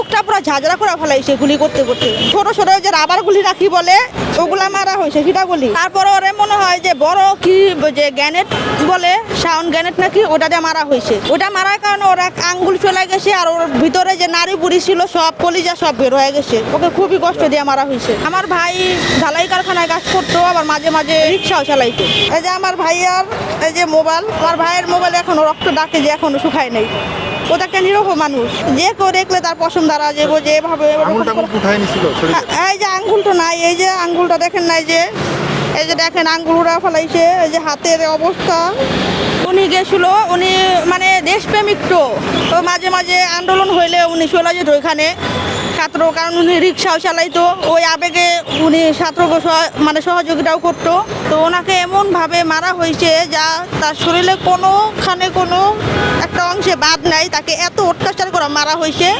মুখটা পুরো ঝাঁঝরা করে ফেলাইছে গুলি করতে করতে। ছোট ছোট যে রাবার গুলি নাকি বলে ওগুলা মারা হয়েছে সেটা গুলি। তারপরে ওরে মনে হয় যে বড় কি যে গ্যানেট বলে সাউন্ড গ্যানেট নাকি ওটা দিয়ে মারা হয়েছে। ওটা মারার কারণে ওর এক আঙ্গুল চলে গেছে আর ওর ভিতরে যে নারী বুড়ি ছিল সব কলিজা সব বের হয়ে গেছে। ওকে খুবই কষ্ট দিয়ে মারা হয়েছে। আমার ভাই ঢালাই কারখানায় কাজ করতো, আবার মাঝে মাঝে রিক্সাও চালাইতো। এই যে আমার ভাইয়ার এই যে মোবাইল, আমার ভাইয়ের মোবাইল এখনো রক্ত ডাকে যে এখনো শুকায় নাই। ও একটা নিরহ মানুষ, যে কেউ দেখলে তার পছন্দ দ্বারা যে এভাবে এই যে আঙ্গুলটা নাই, এই যে আঙ্গুলটা দেখেন নাই, যে এই যে দেখেন আঙ্গুল উড়া ফেলাইছে, এই যে হাতের অবস্থা। উনি গেছিল, উনি মানে দেশপ্রেমিক তো মাঝে মাঝে আন্দোলন হইলে উনি চলে যেত ওইখানে ছাত্র, কারণ উনি রিক্সাও চালাইতো। ওই আবেগে উনি ছাত্রকে মানে সহযোগিতাও করতো। তো ওনাকে এমনভাবে মারা হয়েছে যা তার শরীরে কোনোখানে কোনো একটা অংশে বাদ নাই, তাকে এত অত্যাচার করে মারা হয়েছে।